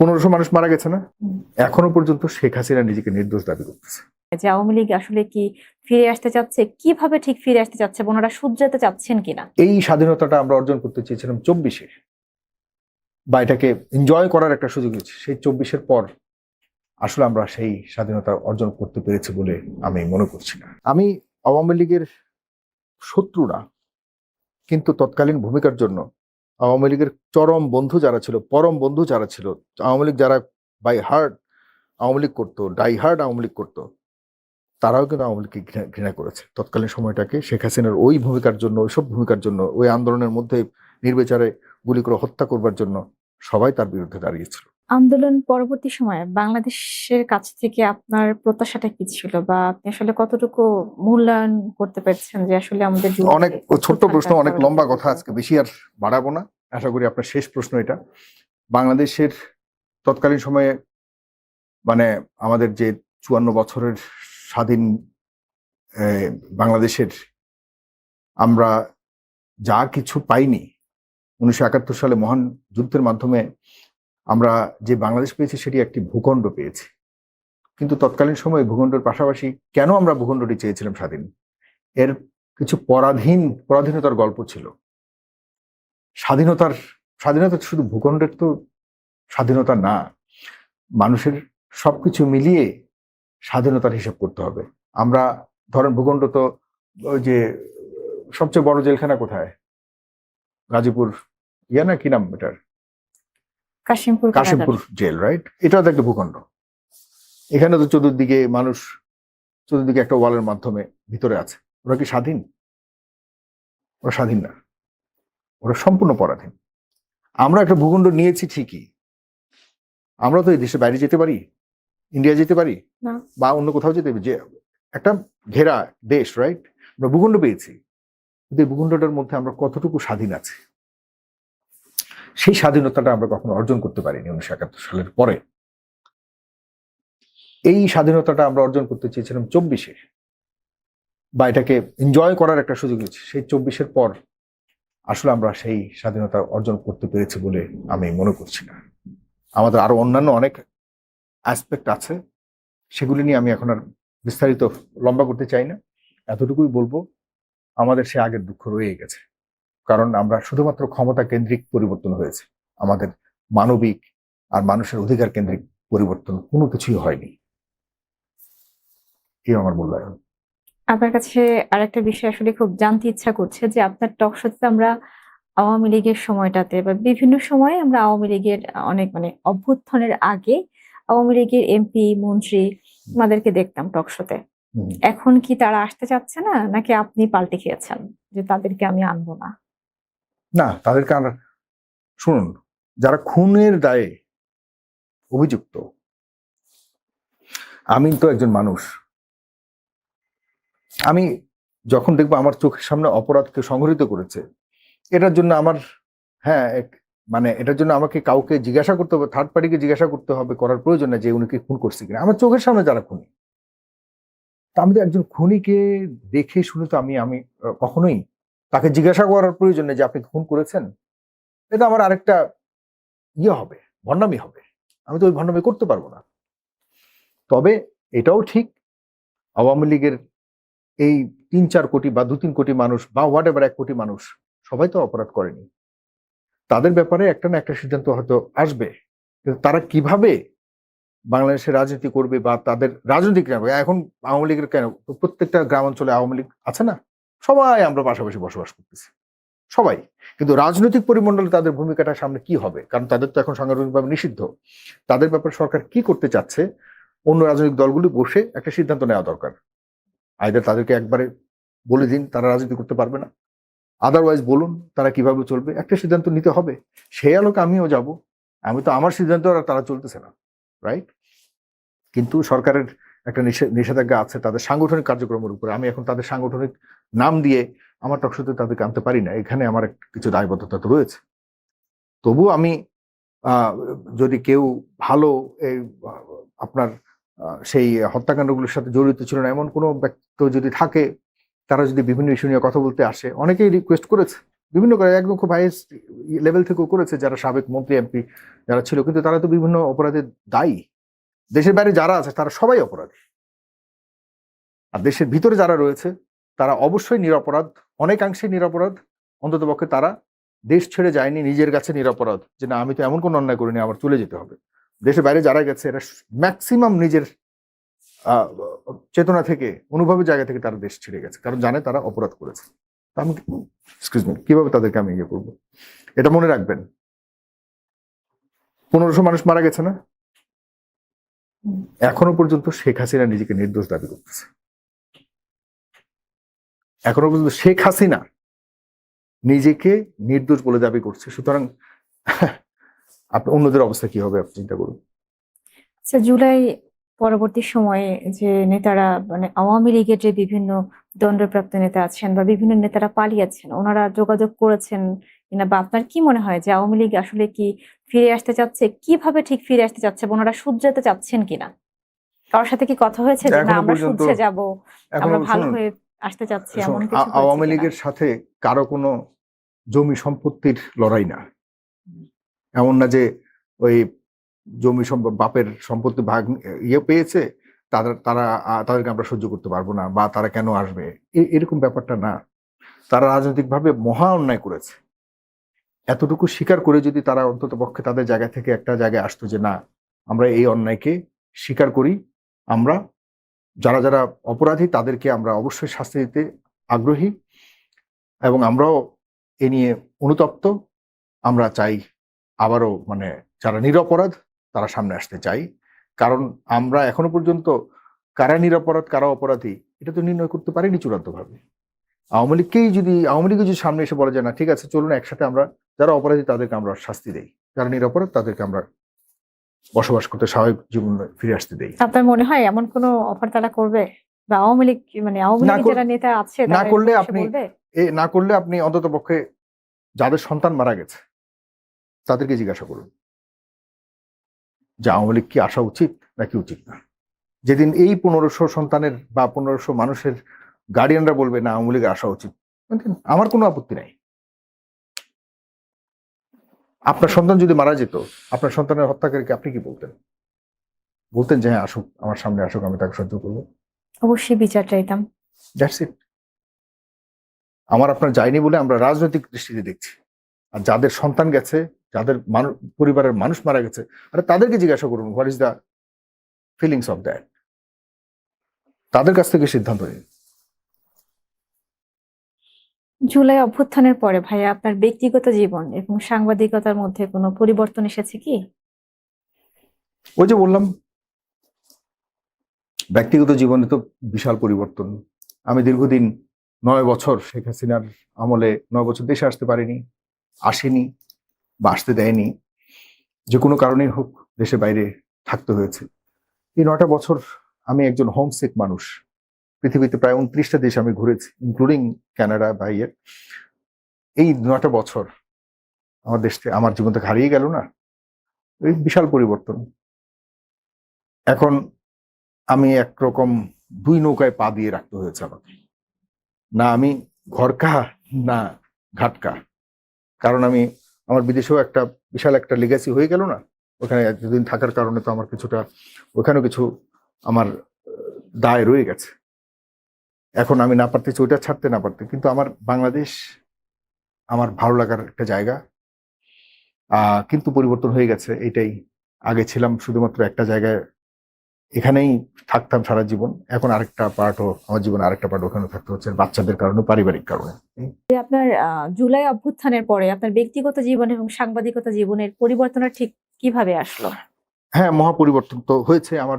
1500 মানুষ মারা গেছে না? এখনো পর্যন্ত শেখ হাসিনা নিজেকে নির্দোষ দাবি করতেছে। যে আওয়ামী লীগ আসলে কি ফিরে আসতে চাচ্ছে, কিভাবে ঠিক ফিরে আসতে চাচ্ছে, ওনারা শুধরাতে চাচ্ছেন কিনা? এই স্বাধীনতাটা আমরা অর্জন করতে চেয়েছিলাম 24-এ, বা এটাকে এনজয় করার একটা সুযোগ হয়েছে। সেই 24-এর পর আসলে আমরা সেই স্বাধীনতা অর্জন করতে পেরেছি বলে আমি মনে করছি না। আমি আওয়ামী লীগের শত্রু না, কিন্তু তৎকালীন ভূমিকার জন্য আওয়ামী লীগের চরম বন্ধু যারা ছিল, পরম বন্ধু যারা ছিল, আওয়ামী লীগ যারা বাই হার্ট আওয়ামী লীগ করতো, ডাই হার্ট আওয়ামী লীগ করতো, তারাও কিন্তু আওয়ামী লীগকে ঘৃণা করেছে তৎকালীন সময়টাকে। শেখ হাসিনার ওই ভূমিকার জন্য, ওইসব ভূমিকার জন্য, ওই আন্দোলনের মধ্যে নির্বিচারে গুলি করে হত্যা করবার জন্য সবাই তার বিরুদ্ধে দাঁড়িয়েছিল। আন্দোলন পরবর্তী সময়ে বাংলাদেশের কাছ থেকে আপনার প্রত্যাশাটা কি ছিল, বা আপনি আসলে কতটুকু মূল্যায়ন করতে পেরেছেন যে আসলে আমাদের অনেক ছোট্ট প্রশ্ন, অনেক লম্বা কথা, আজকে বেশি আর বাড়াবো না। আশা করি আপনার শেষ প্রশ্ন এটা। বাংলাদেশের তৎকালীন সময়ে মানে আমাদের যে 54 বছরের স্বাধীন বাংলাদেশের আমরা যা কিছু পাইনি 1971 সালে মহান যুদ্ধের মাধ্যমে আমরা যে বাংলাদেশ পেয়েছি সেটি একটি ভূখণ্ড পেয়েছি। কিন্তু তৎকালীন সময়ে ভূখণ্ডের পাশাপাশি কেন আমরা ভূখণ্ডটি চেয়েছিলাম স্বাধীন, এর কিছু পরাধীনতার গল্প ছিল। স্বাধীনতা শুধু ভূখণ্ডের তো স্বাধীনতা না, মানুষের সবকিছু মিলিয়ে স্বাধীনতার হিসাব করতে হবে। আমরা ধরেন ভূখণ্ড তো ওই যে সবচেয়ে বড় জেলখানা কোথায়, গাজীপুর না কি নাম এটার, কাশিমপুর জেল, রাইট? এটাও তো একটা ভূখণ্ড। এখানে তো চতুর্দিকে মানুষ, চতুর্দিকে একটা ওয়ালের মাধ্যমে ভিতরে আছে। ওরা কি স্বাধীন? ওরা স্বাধীন না, ওরা সম্পূর্ণ পরাধীন। আমরা একটা ভূখণ্ড নিয়েছি ঠিকই, আমরা তো এই দেশের বাইরে যেতে পারি, ইন্ডিয়া যেতে পারি না, বা অন্য কোথাও যেতে পারি, যে একটা ঘেরা দেশ, রাইট? আমরা ভূখণ্ড পেয়েছি, কিন্তু এই ভূখণ্ডটার মধ্যে আমরা কতটুকু স্বাধীন আছি, সেই স্বাধীনতাটা আমরা কখনো অর্জন করতে পারিনি 1971 সালের পরে। এই স্বাধীনতাটা আমরা অর্জন করতে চেয়েছিলাম 24-এ, বা এটাকে এনজয় করার একটা সুযোগ হয়েছে। সেই 24-এর পর আসলে আমরা সেই স্বাধীনতা অর্জন করতে পেরেছি বলে আমি মনে করছি না। আমাদের আরো অন্যান্য অনেক অ্যাসপেক্ট আছে, সেগুলি নিয়ে আমি এখন আর বিস্তারিত লম্বা করতে চাই না। এতটুকুই বলবো, আমাদের সে আগের দুঃখ রয়ে গেছে, কারণ আমরা শুধুমাত্র ক্ষমতা কেন্দ্রিক পরিবর্তন হয়েছে, আমাদের মানবিক আর মানুষের অধিকার কেন্দ্রিক পরিবর্তন কোনো কিছুই হয়নি। এই আমার মূল্যায়ন। আপনার কাছে আরেকটা বিষয় আসলে খুব জানতে ইচ্ছা করছে যে আপনার টক শোতে আমরা আওয়ামী লীগের সময়টাতে বা বিভিন্ন সময়ে আমরা আওয়ামী লীগের অনেক অভ্যুত্থানের আগে আওয়ামী লীগের এমপি মন্ত্রী আমাদেরকে দেখতাম টক শোতে। এখন কি তারা আসতে চাচ্ছে না, নাকি আপনি পাল্টে খেয়েছেন যে তাদেরকে আমি আনবো না? না, তাদেরকে আর শুনুন, যারা খুনের দায়ে অভিযুক্ত, আমি তো একজন মানুষ, আমি যখন দেখবো আমার চোখের সামনে অপরাধকে সংঘটিত করেছে, এটার জন্য আমার এটার জন্য আমাকে কাউকে জিজ্ঞাসা করতে হবে, থার্ড পার্টিকে জিজ্ঞাসা করতে হবে, করার প্রয়োজন না যে উনি কি খুন করছে কিনা। আমার চোখের সামনে যারা খুনি, তা আমি তো একজন খুনিকে দেখে শুনে তো আমি কখনোই তাকে জিজ্ঞাসা করার প্রয়োজন নেই যে আপনি খুন করেছেন। এটা আমার আরেকটা হবে, ভণ্ডামি হবে। আমি তো ওই ভণ্ডামি করতে পারবো না। তবে এটাও ঠিক, আওয়ামী লীগের এই 3-4 কোটি বা 2-3 কোটি মানুষ বা হোয়াট এভার 1 কোটি মানুষ সবাই তো অপরাধ করেনি। তাদের ব্যাপারে একটা না একটা সিদ্ধান্ত হয়তো আসবে, কিন্তু তারা কিভাবে বাংলাদেশের রাজনীতি করবে বা তাদের রাজনৈতিক এখন আওয়ামী লীগের কেন প্রত্যেকটা গ্রামাঞ্চলে আওয়ামী লীগ আছে না, সবাই আমরা পাশাপাশি বসবাস করতেছি সবাই, কিন্তু রাজনৈতিক পরিমণ্ডলে তাদের ভূমিকাটা সামনে কি হবে, কারণ তাদের তো এখন সাংগঠনিকভাবে নিষিদ্ধ। তাদের ব্যাপারে সরকার কি করতে চাচ্ছে, অন্য রাজনৈতিক দলগুলি বসে একটা সিদ্ধান্ত নেওয়া দরকার। আইদার তাদেরকে একবারে বলে দিন তারা রাজনীতি করতে পারবে না, আদারওয়াইজ বলুন তারা কিভাবে চলবে, একটা সিদ্ধান্ত নিতে হবে। সেই আলোকে আমিও যাব। আমি তো আমার সিদ্ধান্ত আর তারা চলতেছে না, রাইট? কিন্তু সরকারের একটা নিষেধাজ্ঞা আছে তাদের সাংগঠনিক কার্যক্রমের উপরে। আমি এখন তাদের সাংগঠনিক নাম দিয়ে আমার টকশোতে তাদেরকে আনতে পারি না, এখানে আমার কিছু দায়বদ্ধতা তো রয়েছে। তবু আমি যদি কেউ ভালো এই আপনার সেই হত্যাকাণ্ডগুলোর সাথে জড়িত ছিল না এমন কোনো ব্যক্তি যদি থাকে, তারা যদি বিভিন্ন ইস্যু নিয়ে কথা বলতে আসে, অনেকেই রিকোয়েস্ট করেছে বিভিন্ন করে একদম খুব হাইয়েস্ট লেভেল থেকেও করেছে, যারা সাবেক মন্ত্রী এমপি যারা ছিল, কিন্তু তারা তো বিভিন্ন অপরাধের দায়ী। দেশের বাইরে যারা আছে তারা সবাই অপরাধী, আর দেশের ভিতরে যারা রয়েছে তারা অবশ্যই নিরপরাধ, অনেকাংশে নিরপরাধ। অন্ততপক্ষে তারা দেশ ছেড়ে যায়নি নিজের কাছে নিরপরাধ, যে না আমি তো এমন কোনো অন্যায় করিনি, আমার চলে যেতে হবে। দেশের বাইরে যারা গেছে এরা ম্যাক্সিমাম নিজের চেতনা থেকে, অনুভবের জায়গা থেকে তারা দেশ ছেড়ে গেছে, কারণ জানে তারা অপরাধ করেছে। তা আমি এক্সকিউজ মি, কিভাবে তাদেরকে আমি ইয়ে করবো? এটা মনে রাখবেন, 1500 মানুষ মারা গেছে না? এখনো পর্যন্ত শেখ হাসিনা নিজেকে নির্দোষ দাবি করতেছে। এখনো পর্যন্ত শেখ হাসিনা নিজেকে নির্দোষ বলে দাবি করছে। সুতরাং আপনি অন্যদের অবস্থা কি হবে আপনি চিন্তা করুন। আচ্ছা, জুলাই পরবর্তী সময়ে যে নেতারা মানে আওয়ামী লীগের যে বিভিন্ন দণ্ডপ্রাপ্ত নেতা আছেন বা বিভিন্ন নেতারা পালিয়েছেন, ওনারা যোগাযোগ করেছেন কিনা, বা আপনার কি মনে হয় যে আওয়ামী লীগ আসলে কি ফিরে আসতে চাচ্ছে, কিভাবে ঠিক ফিরে আসতে চাচ্ছে, বা ওনারা শুধরাতে চাচ্ছেন কিনা? কারোর সাথে কি কথা হয়েছে যে না এখনো আমরা পর্যন্ত শুধরে যাব, এখনো আমরা ভালো শুনুন, হয়ে আসতে চাচ্ছি, শুনুন, এমন কিছু হয়েছে আওয়ামী কিনা? লীগের সাথে কারো কোনো জমি সম্পত্তির লড়াই না। এমন না যে ওই জমি বাপের সম্পত্তি ভাগ ইয়ে পেয়েছে, তারা তাদেরকে আমরা সহ্য করতে পারবো না, বা তারা কেন আসবে, এরকম ব্যাপারটা না। তারা রাজনৈতিকভাবে মহা অন্যায় করেছে। এতটুকু স্বীকার করে যদি তারা অন্তত পক্ষে তাদের জায়গা থেকে একটা জায়গায় আসতো যে না আমরা এই অন্যায়কে স্বীকার করি, আমরা যারা যারা অপরাধী তাদেরকে আমরা অবশ্যই শাস্তি দিতে আগ্রহী, এবং আমরাও এ নিয়ে অনুতপ্ত। আমরা চাই আবারও মানে যারা নিরপরাধ তারা সামনে আসতে চাই, কারণ আমরা এখনো পর্যন্ত কারা নিরপরাধ কারা অপরাধী এটা তো নির্ণয় করতে পারিনি চূড়ান্তভাবে। আওয়ামী লীগকে যদি সামনে এসে বলা যায় না ঠিক আছে চলুন একসাথে আমরা যারা অপরাধী তাদেরকে আমরা শাস্তি দেই, যারা নিরপরাধ তাদেরকে আমরা বসবাস করতে স্বাভাবিক জীবন ফিরে আসতে দেই। আপনার মনে হয় এমন কোনো অফার তারা করবে, বা আওয়ামী লীগ মানে আওয়ামী না লীগের যারা নেতা আছে না তারা করলে এরকম এসে আপনি বলবে? না করলে আপনি অন্তত পক্ষে যাদের সন্তান মারা গেছে তাদেরকে জিজ্ঞাসা করুন যে আওয়ামী লীগ কি আসা উচিত নাকি উচিত না। যেদিন এই 1500 সন্তানের বা 1500 মানুষের গার্ডিয়ানরা বলবে না আওয়ামী লীগে আসা উচিত, আমার কোনো আপত্তি নাই। আপনার সন্তান যদি মারা যেত, আপনার সন্তানের হত্যাকারীকে আপনি কি বলতেন? বলতেন যে হ্যাঁ আসুক, আমার সামনে আসুক, আমি তাকে সহ্য করবো? অবশ্যই বিচার চাইতাম। That's it. আমার আপনার যায়নি বলে আমরা রাজনৈতিক দৃষ্টিতে দেখছি, আর যাদের সন্তান গেছে, যাদের পরিবারের মানুষ মারা গেছে, আরে তাদেরকে জিজ্ঞাসা করুন what is the feelings of that, তাদের কাছ থেকে সিদ্ধান্ত নিন। জুলাই অভ্যুত্থানের পরে ভাইয়া আপনার ব্যক্তিগত জীবন এবং সাংবাদিকতার মধ্যে কোনো পরিবর্তন এসেছে কি? ওই যে বললাম, ব্যক্তিগত জীবনে তো বিশাল পরিবর্তন। আমি দীর্ঘদিন 9 বছর শেখ হাসিনার আমলে 9 বছর দেশে আসতে পারিনি, আসেনি বা আসতে দেয়নি, যে কোনো কারণেই হোক দেশে বাইরে থাকতে হয়েছে। এই 9টা বছর আমি একজন হোমসিক মানুষ। পৃথিবীতে প্রায় 29টা দেশ আমি ঘুরেছি, ইনক্লুডিং কানাডা ভাইয়ের। এই 9টা বছর আমার দেশ থেকে আমার জীবন থেকে হারিয়ে গেল না, এই বিশাল পরিবর্তন। এখন আমি একরকম 2 নৌকায় পা দিয়ে রাখতে হয়েছে আমাকে, না আমি ঘরকা না ঘাটকা। কারণ আমি আমার বিদেশেও একটা বিশাল একটা লেগাসি হয়ে গেল না, ওখানে এতদিন থাকার কারণে তো আমার কিছুটা ওখানেও কিছু আমার দায় রয়ে গেছে। এখন আমি না পারতেছি ওইটা ছাড়তে, না পারতে, কিন্তু আমার বাংলাদেশ আমার ভালো লাগার একটা জায়গা। কিন্তু পরিবর্তন হয়ে গেছে এটাই। আগে ছিলাম শুধুমাত্র একটা জায়গায়, এখানেই থাকতাম সারা জীবন, এখন আরেকটা পার্টও আমার জীবন, আরেকটা পার্ট ওখানে থাকতে হচ্ছে বাচ্চাদের কারণে, পারিবারিক কারণে। যে আপনার জুলাই অভ্যুত্থানের পরে আপনার ব্যক্তিগত জীবন এবং সাংবাদিকতা জীবনের পরিবর্তনটা ঠিক কিভাবে আসলো? হ্যাঁ, মহা পরিবর্তন তো হয়েছে। আমার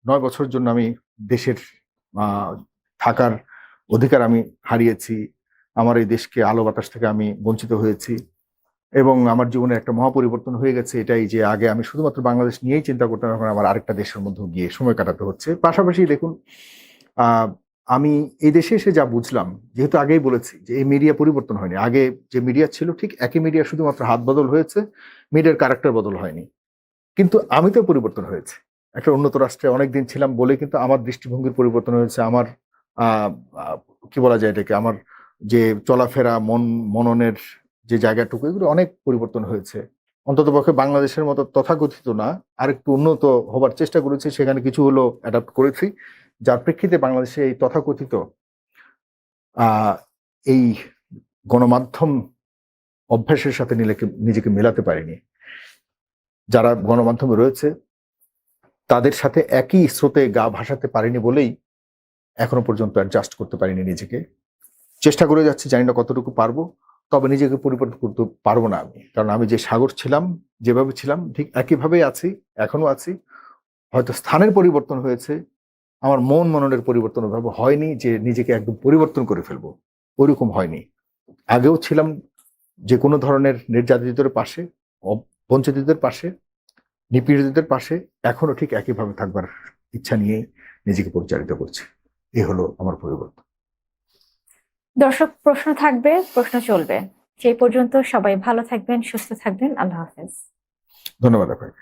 9 বছরের জন্য আমি দেশের থাকার অধিকার আমি হারিয়েছি, আমার এই দেশকে আলো বাতাস থেকে আমি বঞ্চিত হয়েছি, এবং আমার জীবনে একটা মহা পরিবর্তন হয়ে গেছে এটাই যে আগে আমি শুধুমাত্র বাংলাদেশ নিয়েই চিন্তা করতাম, এখন আমার আরেকটা দেশের মধ্যে গিয়ে সময় কাটাতে হচ্ছে। পাশাপাশি দেখুন, আমি এই দেশে এসে যা বুঝলাম, যেহেতু আগেই বলেছি যে এই মিডিয়া পরিবর্তন হয়নি, আগে যে মিডিয়া ছিল ঠিক একই মিডিয়া, শুধুমাত্র হাত বদল হয়েছে, মিডিয়ার ক্যারেক্টার বদল হয়নি। কিন্তু আমি তো পরিবর্তন হয়েছে, একটা উন্নত রাষ্ট্রে অনেকদিন ছিলাম বলে কিন্তু আমার দৃষ্টিভঙ্গির পরিবর্তন হয়েছে, আমার আহ, আহ, কি বলা যায় এটাকে, আমার যে চলাফেরা, মননের যে জায়গাটুকু, এগুলো অনেক পরিবর্তন হয়েছে। অন্ততপক্ষে বাংলাদেশের মতো তথাকথিত না, আরেকটু উন্নত হবার চেষ্টা করেছি, সেখানে কিছু হলো অ্যাডাপ্ট করেছি, যার প্রেক্ষিতে বাংলাদেশে এই তথাকথিত এই গণমাধ্যম অভ্যাসের সাথে নিজেকে মেলাতে পারিনি। যারা গণমাধ্যমে রয়েছে তাদের সাথে একই স্রোতে গা ভাসাতে পারিনি বলেই এখনো পর্যন্ত অ্যাডজাস্ট করতে পারিনি নিজেকে। চেষ্টা করে যাচ্ছি, জানি না কতটুকু পারবো, তবে নিজেকে পরিবর্তন করতে পারবো না আমি, কারণ আমি যে সাগর ছিলাম, যেভাবে ছিলাম ঠিক একইভাবেই আছি, এখনো আছি। হয়তো স্থানের পরিবর্তন হয়েছে, আমার মননের পরিবর্তন ওইভাবে হয়নি যে নিজেকে একদম পরিবর্তন করে ফেলবো, ওইরকম হয়নি। আগেও ছিলাম যে কোনো ধরনের নির্যাতিতদের পাশে, বঞ্চিতদের পাশে, নিপীড়িতদের পাশে, এখনো ঠিক একইভাবে থাকবার ইচ্ছা নিয়ে নিজেকে পরিচালিত করছি। এই হলো আমার পরিবর্তন। দর্শক, প্রশ্ন থাকবে, প্রশ্ন চলবে। সেই পর্যন্ত সবাই ভালো থাকবেন, সুস্থ থাকবেন। আল্লাহ হাফেজ। ধন্যবাদ আপনাকে।